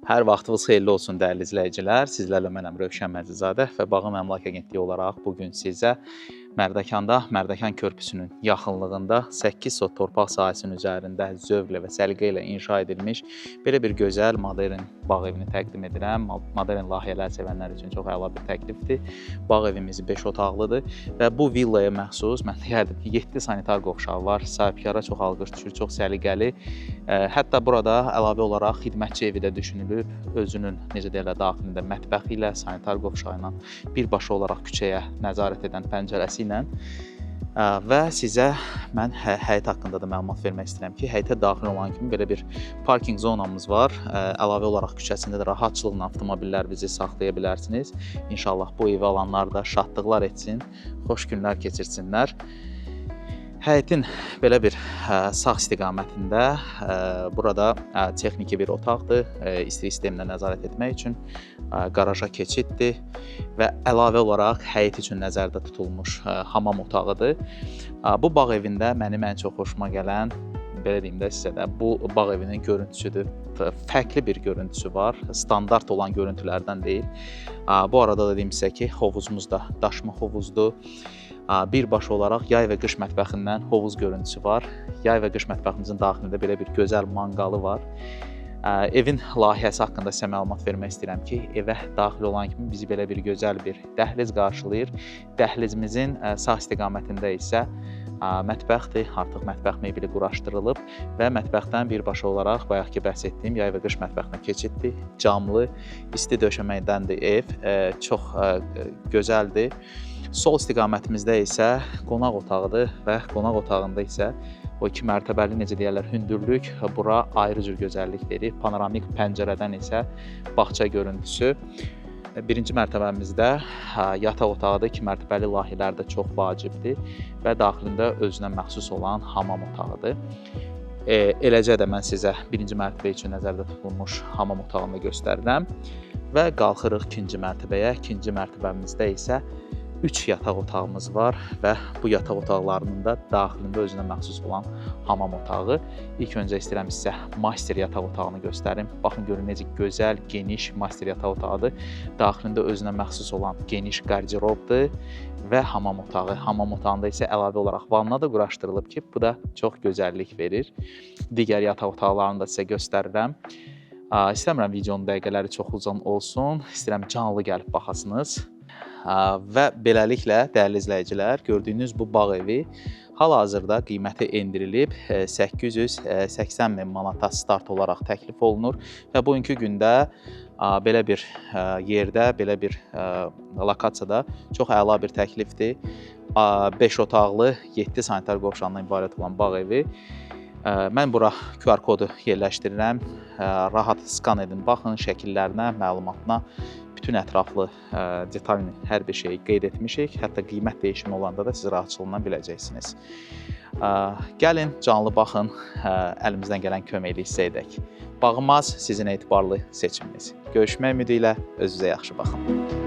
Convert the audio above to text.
Hər vaxtınız xeyirli olsun dəyərli izləyicilər. Sizlərlə mənəm Rövşən Məzizadə və Bağım Əmlak Agentliyi olaraq bu gün sizə Mərdəkanda, Mərdəkan körpüsünün yaxınlığında 8 sot torpaq sahəsinin üzərində zövqlə və səliqə ilə inşa edilmiş belə bir gözəl, modern bağ evini təqdim edirəm. Modern layihələr sevənlər üçün çox əla bir təklifdir. Bağ evimiz 5 otaqlıdır və bu villaya məxsus, mən deyərdim ki, 7 sanitar qovşağı var. Sahibkara çox alqış düşür, çox səliqəli. Hətta burada əlavə olaraq xidmətçi evi də düşünülüb. Özünün, necə deyirlər, daxilində mətbəxi ilə, sanitar qovşağı ilə birbaşa olaraq küçəyə nəzarət edən pəncərəsi ilə və sizə mən həyət haqqında da məlumat vermək istəyirəm ki, həyətə daxil olan kimi belə bir parking zonamız var. Əlavə olaraq küçəsində də rahatçılıqla avtomobillərinizi saxlaya bilərsiniz. İnşallah bu evi alanlar da şadlıqlar etsin, xoş günlər keçirsinlər. Həyətin belə bir sağ istiqamətində burada texniki bir otaqdır, istilik sisteminə nəzarət etmək üçün qaraja keçiddir və əlavə olaraq həyət üçün nəzərdə tutulmuş hamam otağıdır. Bu bağ evində mənim ən çox xoşuma gələn, belə deyim də sizə də, bu bağ evinin görüntüsüdür. Fərqli bir görüntüsü var, standart olan görüntülərdən deyil. Bu arada da deyim sizə ki, hovuzumuz da daşma hovuzdur. Birbaşa olaraq yay və qış mətbəxindən hovuz görüntüsü var. Yay və qış mətbəximizin daxilində belə bir gözəl manqalı var. Evin layihəsi haqqında sizə məlumat vermək istəyirəm ki, evə daxil olan kimi bizi belə bir gözəl bir dəhliz qarşılayır. Dəhlizimizin sağ istiqamətində isə mətbəxdir, artıq mətbəx mebeli quraşdırılıb və mətbəxdən birbaşa olaraq bayaq ki bəhs etdiyim yay və qış mətbəxinə keçiddir. Camlı, isti döşəməkdəndir ev, çox gözəldir. Sol istiqamətimizdə isə qonaq otağıdır və qonaq otağında isə o 2 mərtəbəli, necə deyərlər, hündürlük bura ayrı cür gözəllik verir. Panoramik pəncərədən isə bağça görüntüsü. Birinci mərtəbəmizdə yataq otağıdır, 2 mərtəbəli layihələr də çox vacibdir və daxilində özünə məxsus olan hamam otağıdır. Eləcə də mən sizə birinci mərtəbə üçün nəzərdə tutulmuş hamam otağını göstərirəm və qalxırıq ikinci mərtəbəyə. İkinci mərtəbəmizdə isə 3 yataq otağımız var və bu yataq otaqlarının da daxilində özünə məxsus olan hamam otağı. İlk öncə istəyirəm sizə master yataq otağını göstərim. Baxın, görün necə gözəl, geniş master yataq otağıdır. Daxilində özünə məxsus olan geniş qarderobdur və hamam otağı. Hamam otağında isə əlavə olaraq vanna da quraşdırılıb ki, bu da çox gözəllik verir. Digər yataq otaqlarını da sizə göstərirəm. İstəmirəm videonun dəqiqələri çox uzun olsun. İstəyirəm canlı gəlib baxasınız. Və beləliklə, dəyərli izləyicilər, gördüyünüz bu bağ evi hal-hazırda qiyməti endirilib 880 min manata start olaraq təklif olunur və bugünkü gündə belə bir yerdə, belə bir lokasiyada çox əla bir təklifdir. 5 otaqlı, 7 sanitar qovşağından ibarət olan bağ evi. Mən bura QR kodu yerləşdirirəm. Rahat skan edin, baxın şəkillərinə, məlumatına. Bütün ətraflı, detallı hər bir şeyi qeyd etmişik. Hətta qiymət dəyişimi olanda da siz rahatçılığından biləcəksiniz. Gəlin, canlı baxın, əlimizdən gələn köməkli hissə edək. Bağımaz sizin etibarlı seçiminiz. Görüşmək ümidi ilə özünüzə yaxşı baxın.